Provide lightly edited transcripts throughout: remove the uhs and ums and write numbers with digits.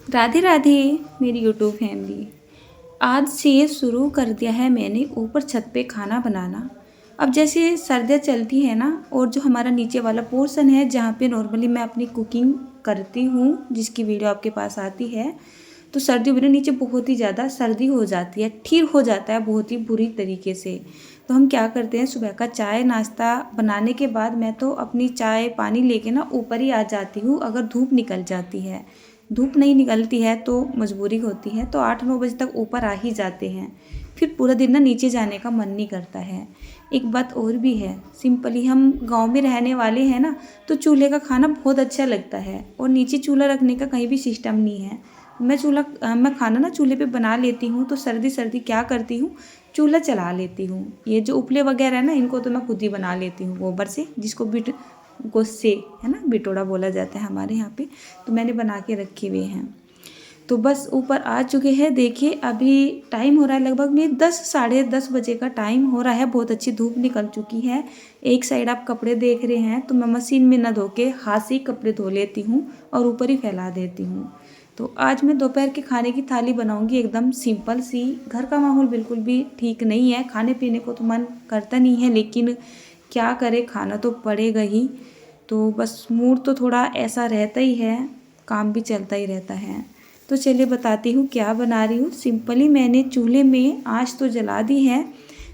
राधे राधे मेरी YouTube family. आज से शुरू कर दिया है मैंने ऊपर छत पे खाना बनाना। अब जैसे सर्दियाँ चलती है ना, और जो हमारा नीचे वाला पोर्शन है जहाँ पे नॉर्मली मैं अपनी कुकिंग करती हूँ, जिसकी वीडियो आपके पास आती है, तो सर्दियों में ना नीचे बहुत ही ज़्यादा सर्दी हो जाती है, ठीक हो जाता है बहुत ही बुरी तरीके से। तो हम क्या करते हैं, सुबह का चाय नाश्ता बनाने के बाद मैं तो अपनी चाय पानी लेके ना ऊपर ही आ जाती हूँ। अगर धूप निकल जाती है, धूप नहीं निकलती है तो मजबूरी होती है, तो 8-9 बजे तक ऊपर आ ही जाते हैं। फिर पूरा दिन ना नीचे जाने का मन नहीं करता है। एक बात और भी है, सिंपली हम गांव में रहने वाले हैं ना, तो चूल्हे का खाना बहुत अच्छा लगता है और नीचे चूल्हा रखने का कहीं भी सिस्टम नहीं है। मैं खाना ना चूल्हे पे बना लेती हूँ, तो सर्दी सर्दी क्या करती हूँ, चूल्हा चला लेती हूँ। ये जो उपले वगैरह है ना, इनको तो मैं खुद ही बना लेती हूँ गोबर से, जिसको गोस्से है ना, बिटोड़ा बोला जाता है हमारे यहाँ पे। तो मैंने बना के रखे हुए हैं। तो बस ऊपर आ चुके हैं। देखिए अभी टाइम हो रहा है लगभग में 10 साढ़े 10 बजे का टाइम हो रहा है। बहुत अच्छी धूप निकल चुकी है। एक साइड आप कपड़े देख रहे हैं, तो मैं मशीन में ना धो के हाथ से ही कपड़े धो लेती हूँ और ऊपर ही फैला देती हूँ। तो आज मैं दोपहर के खाने की थाली बनाऊंगी, एकदम सिंपल सी। घर का माहौल बिल्कुल भी ठीक नहीं है, खाने पीने को तो मन करता नहीं है, लेकिन क्या करे, खाना तो पड़ेगा ही। तो बस मूड तो थोड़ा ऐसा रहता ही है, काम भी चलता ही रहता है। तो चलिए बताती हूँ क्या बना रही हूँ। सिंपली मैंने चूल्हे में आँच तो जला दी है।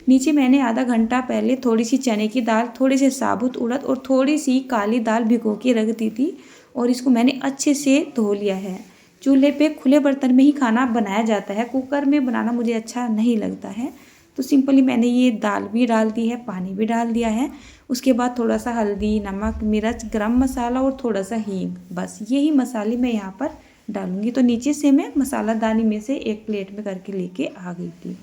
नीचे मैंने आधा घंटा पहले थोड़ी सी चने की दाल, थोड़े से साबुत उड़द और थोड़ी सी काली दाल भिगो के रख दी थी, और इसको मैंने अच्छे से धो लिया है। चूल्हे पे खुले बर्तन में ही खाना बनाया जाता है, कुकर में बनाना मुझे अच्छा नहीं लगता है। तो सिंपली मैंने ये दाल भी डाल दी है, पानी भी डाल दिया है। उसके बाद थोड़ा सा हल्दी, नमक, मिर्च, गरम मसाला और थोड़ा सा हींग, बस यही मसाले मैं यहाँ पर डालूंगी। तो नीचे से मैं मसालादानी में से एक प्लेट में करके लेके आ गई थी।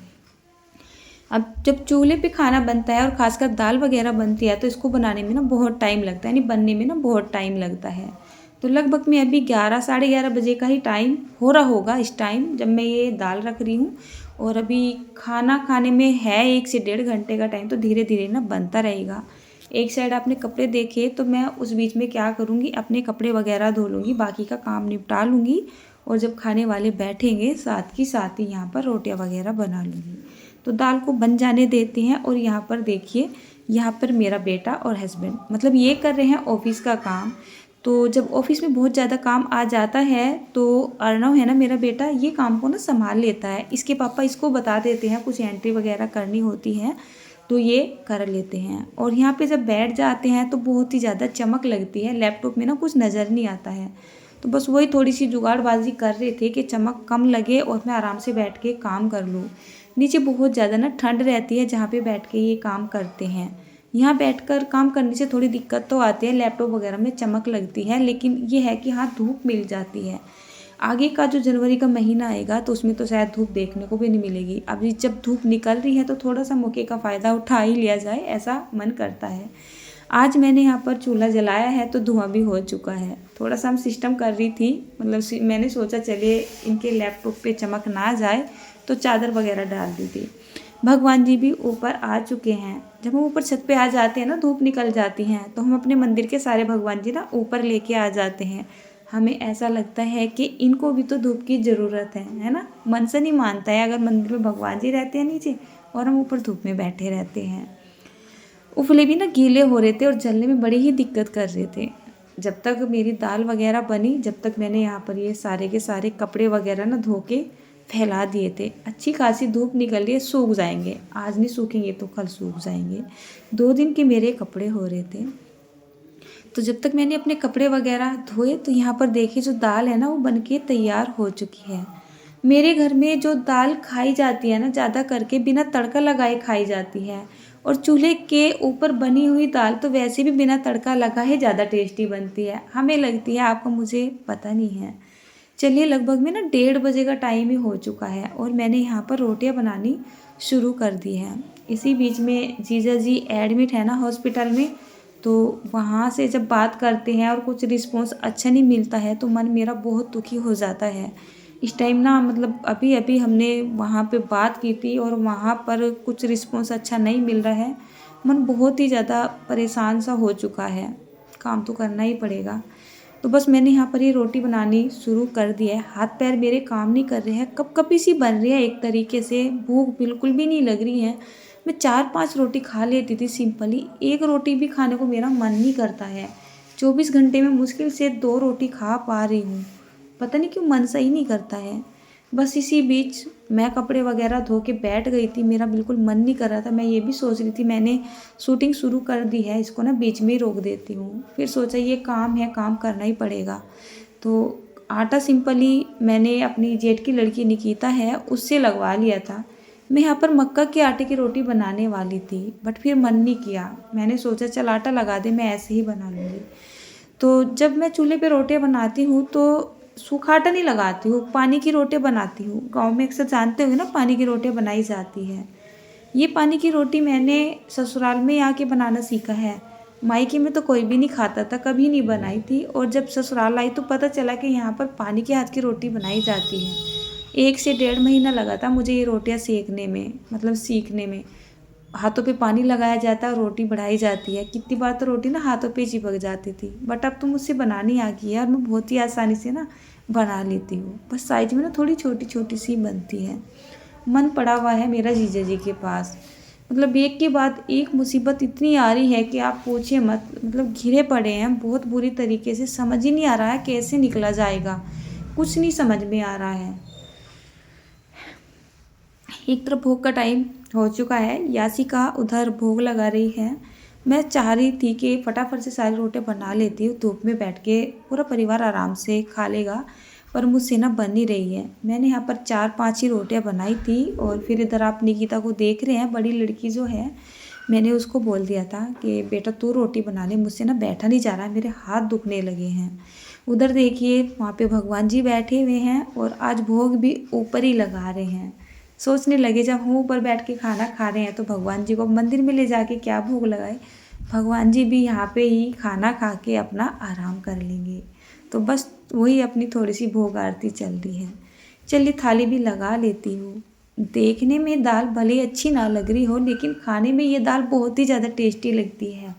अब जब चूल्हे पे खाना बनता है और खासकर दाल वगैरह बनती है, तो इसको बनाने में ना बहुत टाइम लगता है, यानी बनने में ना बहुत टाइम लगता है। तो लगभग में अभी 11 साढ़े 11 बजे का ही टाइम हो रहा होगा इस टाइम, जब मैं ये दाल रख रही हूँ। और अभी खाना खाने में है 1 से 1.5 घंटे का टाइम, तो धीरे धीरे ना बनता रहेगा। एक साइड आपने कपड़े देखे, तो मैं उस बीच में क्या करूँगी, अपने कपड़े वगैरह धो लूँगी, बाकी का काम निपटा लूँगी। और जब खाने वाले बैठेंगे, साथ की साथ ही यहाँ पर रोटियाँ वगैरह बना लूँगी। तो दाल को बन जाने देते हैं। और यहाँ पर देखिए, यहाँ पर मेरा बेटा और हस्बैंड, मतलब ये कर रहे हैं ऑफिस का काम। तो जब ऑफिस में बहुत ज़्यादा काम आ जाता है, तो अर्णव है ना मेरा बेटा, ये काम को ना संभाल लेता है। इसके पापा इसको बता देते हैं, कुछ एंट्री वगैरह करनी होती है तो ये कर लेते हैं। और यहाँ पे जब बैठ जाते हैं तो बहुत ही ज़्यादा चमक लगती है, लैपटॉप में ना कुछ नज़र नहीं आता है। तो बस वही थोड़ी सी जुगाड़बाजी कर रहे थे कि चमक कम लगे और मैं आराम से बैठ के काम कर लूँ। नीचे बहुत ज़्यादा ना ठंड रहती है जहाँ पे बैठ के ये काम करते हैं। यहाँ बैठकर काम करने से थोड़ी दिक्कत तो आती है, लैपटॉप वगैरह में चमक लगती है, लेकिन ये है कि हाँ धूप मिल जाती है। आगे का जो जनवरी का महीना आएगा तो उसमें तो शायद धूप देखने को भी नहीं मिलेगी। अभी जब धूप निकल रही है तो थोड़ा सा मौके का फ़ायदा उठा ही लिया जाए, ऐसा मन करता है। आज मैंने यहाँ पर चूल्हा जलाया है तो धुआं भी हो चुका है। थोड़ा सा हम सिस्टम कर रही थी, मतलब मैंने सोचा चलिए इनके लैपटॉप पे चमक ना जाए, तो चादर वगैरह डाल दी थी। भगवान जी भी ऊपर आ चुके हैं। जब हम ऊपर छत पे आ जाते हैं ना, धूप निकल जाती हैं, तो हम अपने मंदिर के सारे भगवान जी ना ऊपर लेके आ जाते हैं। हमें ऐसा लगता है कि इनको भी तो धूप की ज़रूरत है ना। मन से नहीं मानता है अगर मंदिर में भगवान जी रहते हैं नीचे और हम ऊपर धूप में बैठे रहते हैं। उपले भी ना गीले हो रहे थे और जलने में बड़ी ही दिक्कत कर रहे थे। जब तक मेरी दाल वगैरह बनी, जब तक मैंने यहाँ पर ये सारे के सारे कपड़े वगैरह ना धो के फैला दिए थे। अच्छी खासी धूप निकल रही है, सूख जाएंगे, आज नहीं सूखेंगे तो कल सूख जाएंगे। 2 दिन के मेरे कपड़े हो रहे थे। तो जब तक मैंने अपने कपड़े वगैरह धोए, तो यहाँ पर देखिए जो दाल है ना वो बनके तैयार हो चुकी है। मेरे घर में जो दाल खाई जाती है ना, ज़्यादा करके बिना तड़का लगाए खाई जाती है। और चूल्हे के ऊपर बनी हुई दाल तो वैसे भी बिना तड़का लगाए ज़्यादा टेस्टी बनती है, हमें लगती है, आपको मुझे पता नहीं है। चलिए लगभग में ना 1:30 बजे का टाइम ही हो चुका है और मैंने यहाँ पर रोटियाँ बनानी शुरू कर दी है। इसी बीच में जीजा जी एडमिट है ना हॉस्पिटल में, तो वहाँ से जब बात करते हैं और कुछ रिस्पॉन्स अच्छा नहीं मिलता है तो मन मेरा बहुत दुखी हो जाता है। इस टाइम ना, मतलब अभी अभी हमने वहाँ पे बात की थी और वहाँ पर कुछ रिस्पॉन्स अच्छा नहीं मिल रहा है। मन बहुत ही ज़्यादा परेशान सा हो चुका है, काम तो करना ही पड़ेगा। तो बस मैंने यहाँ पर ये रोटी बनानी शुरू कर दिया है। हाथ पैर मेरे काम नहीं कर रहे हैं, कपकपी सी बन रही है एक तरीके से, भूख बिल्कुल भी नहीं लग रही है। मैं 4-5 रोटी खा लेती थी सिंपली, एक रोटी भी खाने को मेरा मन नहीं करता है। 24 घंटे में मुश्किल से 2 रोटी खा पा रही हूँ। पता नहीं क्यों मन सही नहीं करता है। बस इसी बीच मैं कपड़े वगैरह धो के बैठ गई थी, मेरा बिल्कुल मन नहीं कर रहा था। मैं ये भी सोच रही थी मैंने शूटिंग शुरू कर दी है, इसको ना बीच में ही रोक देती हूँ। फिर सोचा ये काम है, काम करना ही पड़ेगा। तो आटा सिंपली मैंने अपनी जेठ की लड़की निकिता है उससे लगवा लिया था। मैं यहाँ पर मक्का के आटे की रोटी बनाने वाली थी, बट फिर मन नहीं किया। मैंने सोचा चल आटा लगा दे, मैं ऐसे ही बना लूँगी। तो जब मैं चूल्हे पे रोटियां बनाती हूँ तो सूखा आटा नहीं लगाती हूँ, पानी की रोटियां बनाती हूँ। गांव में अक्सर जानते होंगे ना, पानी की रोटियां बनाई जाती है। ये पानी की रोटी मैंने ससुराल में आके बनाना सीखा है। मायके में तो कोई भी नहीं खाता था, कभी नहीं बनाई थी। और जब ससुराल आई तो पता चला कि यहाँ पर पानी के हाथ की रोटी बनाई जाती है। 1 से 1.5 महीना लगा था मुझे ये रोटियां सीखने में, मतलब सीखने में। हाथों पे पानी लगाया जाता है, रोटी बढ़ाई जाती है। कितनी बार तो रोटी ना हाथों पे चिपक जाती थी, बट अब तो मुझसे बनानी आ गई है और मैं बहुत ही आसानी से ना बना लेती हूँ। बस साइज में ना थोड़ी छोटी छोटी सी बनती है। मन पड़ा हुआ है मेरा जीजा जी के पास। मतलब एक के बाद एक मुसीबत इतनी आ रही है कि आप पूछिए मत। मतलब घिरे पड़े हैं बहुत बुरी तरीके से, समझ ही नहीं आ रहा है कैसे निकला जाएगा, कुछ नहीं समझ में आ रहा है। एक तरफ भोग का टाइम हो चुका है, यासिका उधर भोग लगा रही है। मैं चाह रही थी कि फटाफट से सारी रोटियां बना लेती हूँ, धूप में बैठ के पूरा परिवार आराम से खा लेगा, पर मुझसे ना बन नहीं रही है। मैंने यहाँ पर 4-5 ही रोटियां बनाई थी। और फिर इधर आप निकिता को देख रहे हैं, बड़ी लड़की जो है, मैंने उसको बोल दिया था कि बेटा तू रोटी बना ले, मुझसे ना बैठा नहीं जा रहा है, मेरे हाथ दुखने लगे हैं। उधर देखिए वहाँ पे भगवान जी बैठे हुए हैं और आज भोग भी ऊपर ही लगा रहे हैं। सोचने लगे जब हम ऊपर बैठ के खाना खा रहे हैं तो भगवान जी को मंदिर में ले जाके क्या भोग लगाए, भगवान जी भी यहाँ पे ही खाना खा के अपना आराम कर लेंगे। तो बस वही अपनी थोड़ी सी भोग आरती चल रही है। चलिए थाली भी लगा लेती हूँ। देखने में दाल भले अच्छी ना लग रही हो, लेकिन खाने में ये दाल बहुत ही ज़्यादा टेस्टी लगती है।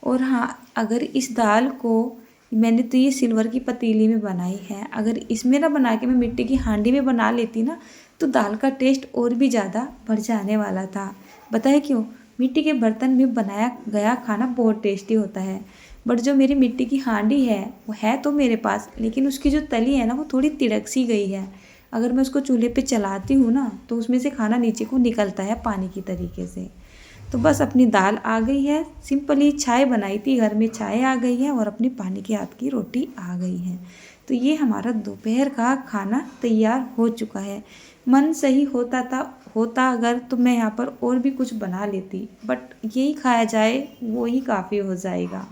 और हाँ, अगर इस दाल को मैंने तो ये सिल्वर की पतीली में बनाई है, अगर इसमें ना बना के मैं मिट्टी की हांडी में बना लेती ना तो दाल का टेस्ट और भी ज़्यादा बढ़ जाने वाला था। बताए क्यों? मिट्टी के बर्तन में बनाया गया खाना बहुत टेस्टी होता है। बट जो मेरी मिट्टी की हांडी है वो है तो मेरे पास, लेकिन उसकी जो तली है ना वो थोड़ी तिड़क सी गई है। अगर मैं उसको चूल्हे पे चलाती हूँ ना तो उसमें से खाना नीचे को निकलता है पानी की तरीके से। तो बस अपनी दाल आ गई है, सिंपली चाय बनाई थी घर में, चाय आ गई है और अपनी पानी के हाथ की रोटी आ गई है। तो ये हमारा दोपहर का खाना तैयार हो चुका है। मन सही होता अगर तो मैं यहाँ पर और भी कुछ बना लेती, बट यही खाया जाए वो ही काफ़ी हो जाएगा।